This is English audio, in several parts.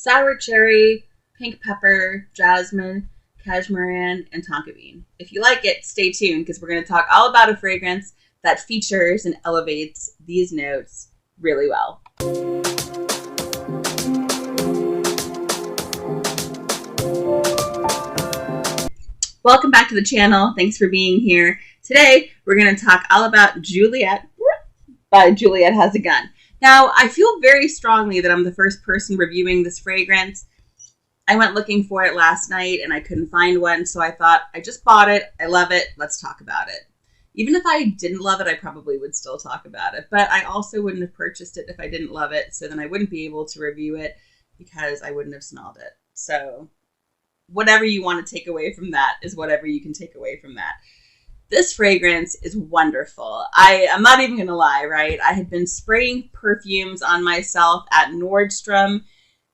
sour cherry, pink pepper, jasmine, cashmere, and tonka bean. If you like it, stay tuned because we're going to talk all about a fragrance that features and elevates these notes really well. Welcome back to the channel. Thanks for being here. Today, we're going to talk all about Juliette by Juliette Has a Gun. Now, I feel very strongly that I'm the first person reviewing this fragrance. I went looking for it last night and I couldn't find one, so I thought, I just bought it. I love it. Let's talk about it. Even if I didn't love it, I probably would still talk about it. But I also wouldn't have purchased it if I didn't love it, so then I wouldn't be able to review it because I wouldn't have smelled it. So whatever you want to take away from that is whatever you can take away from that. This fragrance is wonderful. I'm not even going to lie, right? I had been spraying perfumes on myself at Nordstrom,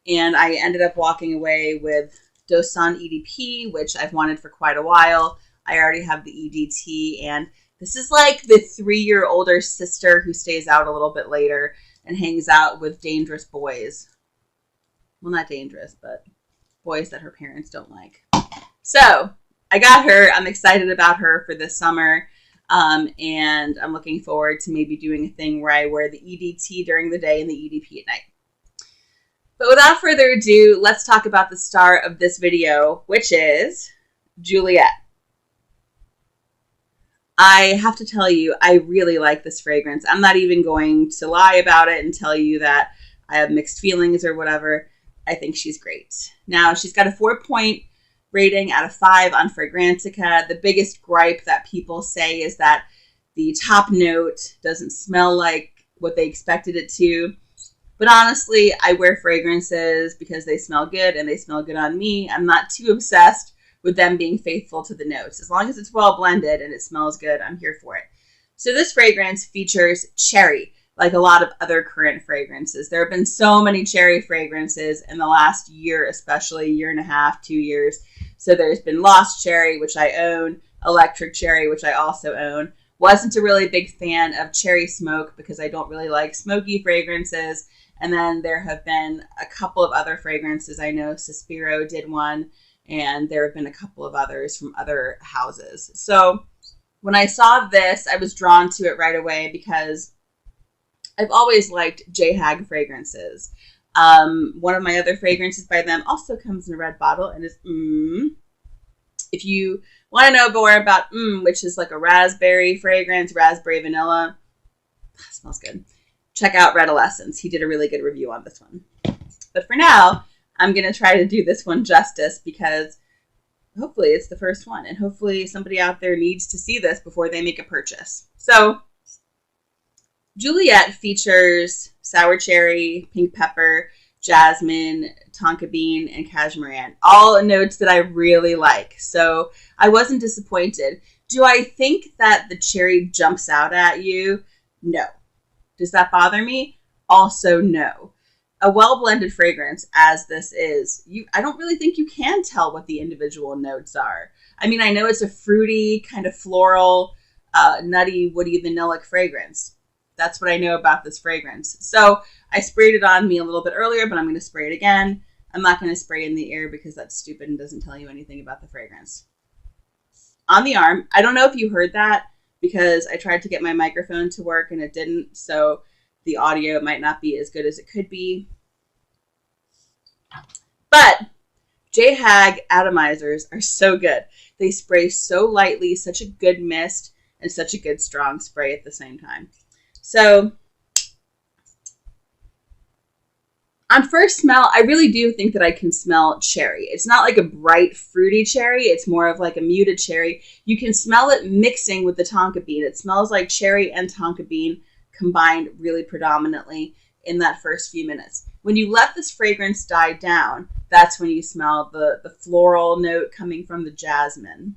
and I ended up walking away with Dosan EDP, which I've wanted for quite a while. I already have the EDT, and this is like the 3-year older sister who stays out a little bit later and hangs out with dangerous boys. Well, not dangerous, but boys that her parents don't like. So I got her. I'm excited about her for this summer. And I'm looking forward to maybe doing a thing where I wear the EDT during the day and the EDP at night. But without further ado, let's talk about the star of this video, which is Juliette. I have to tell you, I really like this fragrance. I'm not even going to lie about it and tell you that I have mixed feelings or whatever. I think she's great. Now, she's got a 4-point rating out of 5 on Fragrantica. The biggest gripe that people say is that the top note doesn't smell like what they expected it to. But honestly, I wear fragrances because they smell good and they smell good on me. I'm not too obsessed with them being faithful to the notes. As long as it's well blended and it smells good, I'm here for it. So this fragrance features cherry, like a lot of other current fragrances. There have been so many cherry fragrances in the last year, especially year and a half, 2 years. So there's been Lost Cherry, which I own, Electric Cherry, which I also own. Wasn't a really big fan of Cherry Smoke because I don't really like smoky fragrances. And then there have been a couple of other fragrances. I know Suspiro did one, and there have been a couple of others from other houses. So when I saw this, I was drawn to it right away because I've always liked JHAG fragrances. One of my other fragrances by them also comes in a red bottle and is If you want to know more about which is like a raspberry fragrance, raspberry vanilla, smells good, check out Redolescence. He did a really good review on this one. But for now, I'm going to try to do this one justice because hopefully it's the first one and hopefully somebody out there needs to see this before they make a purchase. So Juliette features sour cherry, pink pepper, jasmine, tonka bean, and cashmere, all notes that I really like. So I wasn't disappointed. Do I think that the cherry jumps out at you? No. Does that bother me? Also, no. A well-blended fragrance, as this is, I don't really think you can tell what the individual notes are. I mean, I know it's a fruity, kind of floral, nutty, woody, vanillic fragrance. That's what I know about this fragrance. So I sprayed it on me a little bit earlier, but I'm going to spray it again. I'm not going to spray in the air because that's stupid and doesn't tell you anything about the fragrance. On the arm, I don't know if you heard that because I tried to get my microphone to work and it didn't. So the audio might not be as good as it could be. But JHAG atomizers are so good. They spray so lightly, such a good mist, and such a good strong spray at the same time. So on first smell, I really do think that I can smell cherry. It's not like a bright fruity cherry. It's more of like a muted cherry. You can smell it mixing with the tonka bean. It smells like cherry and tonka bean combined really predominantly in that first few minutes. When you let this fragrance die down, that's when you smell the floral note coming from the jasmine.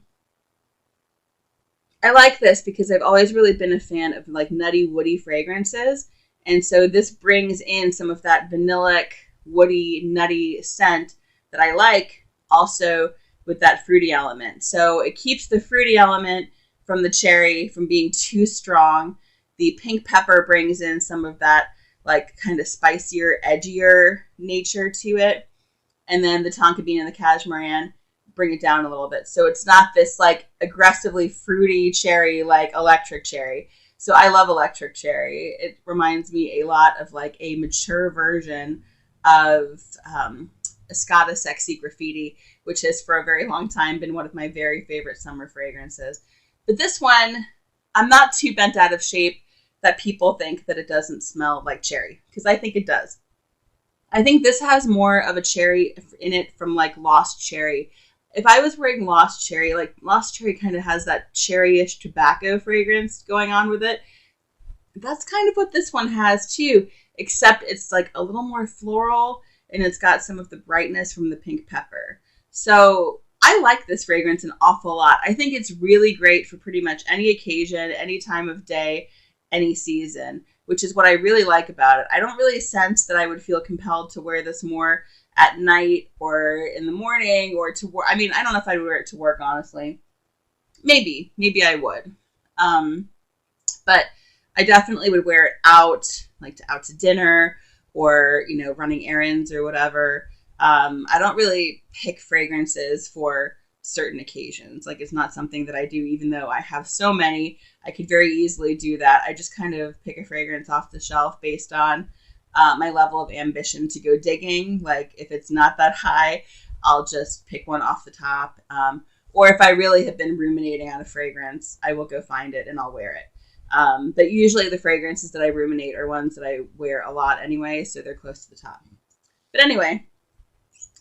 I like this because I've always really been a fan of like nutty, woody fragrances. And so this brings in some of that vanillic, woody, nutty scent that I like, also with that fruity element. So it keeps the fruity element from the cherry from being too strong. The pink pepper brings in some of that like kind of spicier, edgier nature to it. and then the tonka bean and the cashmeran bring it down a little bit. So it's not this like aggressively fruity cherry like electric cherry. So I love electric cherry. It reminds me a lot of like a mature version of Escada Sexy Graffiti, which has for a very long time been one of my very favorite summer fragrances. But this one, I'm not too bent out of shape that people think that it doesn't smell like cherry, because I think it does. I think this has more of a cherry in it from like Lost Cherry. If I was wearing Lost Cherry, like Lost Cherry kind of has that cherry-ish tobacco fragrance going on with it. That's kind of what this one has too, except it's like a little more floral and it's got some of the brightness from the pink pepper. So I like this fragrance an awful lot. I think it's really great for pretty much any occasion, any time of day, any season, which is what I really like about it. I don't really sense that I would feel compelled to wear this more at night or in the morning or to work. I mean, I don't know if I'd wear it to work, honestly. Maybe I would. But I definitely would wear it out, like out to dinner or, you know, running errands or whatever. I don't really pick fragrances for certain occasions. Like, it's not something that I do, even though I have so many. I could very easily do that. I just kind of pick a fragrance off the shelf based on my level of ambition to go digging. Like, if it's not that high, I'll just pick one off the top. Or if I really have been ruminating on a fragrance, I will go find it and I'll wear it. But usually the fragrances that I ruminate are ones that I wear a lot anyway, so they're close to the top. But anyway,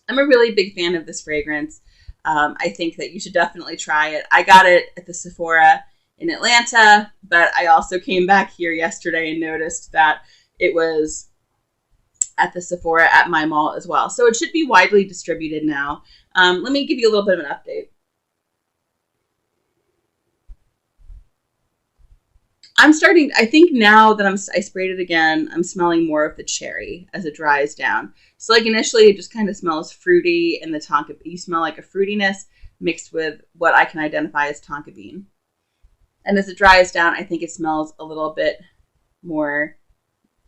I'm a really big fan of this fragrance. I think that you should definitely try it. I got it at the Sephora in Atlanta, but I also came back here yesterday and noticed that it was at the Sephora at my mall as well. So it should be widely distributed now. Let me give you a little bit of an update. I think now that I sprayed it again, I'm smelling more of the cherry as it dries down. So like initially it just kind of smells fruity, and the tonka, you smell like a fruitiness mixed with what I can identify as tonka bean. And as it dries down, I think it smells a little bit more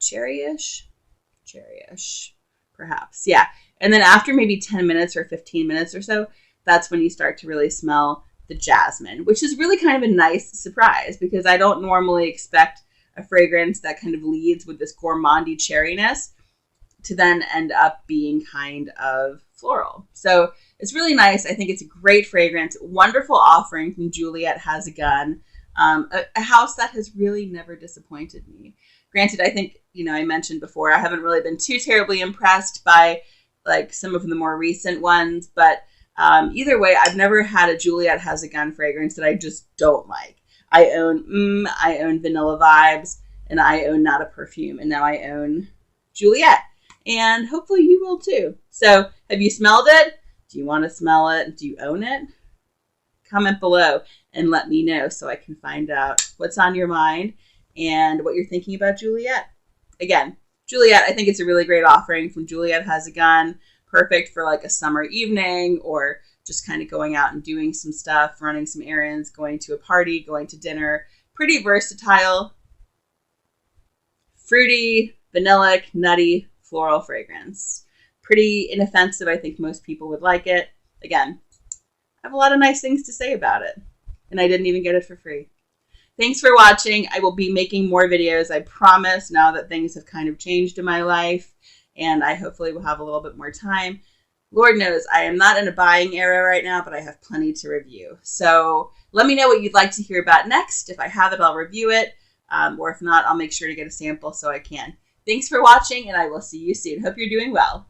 cherry-ish, perhaps. Yeah. And then after maybe 10 minutes or 15 minutes or so, that's when you start to really smell the jasmine, which is really kind of a nice surprise because I don't normally expect a fragrance that kind of leads with this gourmandy cherryness to then end up being kind of floral. So it's really nice. I think it's a great fragrance. Wonderful offering from Juliette Has a Gun, a house that has really never disappointed me. Granted, I think, you know, I mentioned before, I haven't really been too terribly impressed by like some of the more recent ones, but either way, I've never had a Juliette Has a Gun fragrance that I just don't like. I own Vanilla Vibes, and I own Not a Perfume, and now I own Juliette. And hopefully you will too. So have you smelled it? Do you want to smell it? Do you own it? Comment below and let me know so I can find out what's on your mind and what you're thinking about Juliette. Again, Juliette, I think it's a really great offering from Juliette Has a Gun. Perfect for like a summer evening or just kind of going out and doing some stuff, running some errands, going to a party, going to dinner. Pretty versatile, fruity, vanillic, nutty, floral fragrance. Pretty inoffensive. I think most people would like it. Again, I have a lot of nice things to say about it, and I didn't even get it for free. Thanks for watching. I will be making more videos, I promise, now that things have kind of changed in my life. And I hopefully will have a little bit more time. Lord knows I am not in a buying era right now, but I have plenty to review. So let me know what you'd like to hear about next. If I have it, I'll review it. Or if not, I'll make sure to get a sample so I can. Thanks for watching, and I will see you soon. Hope you're doing well.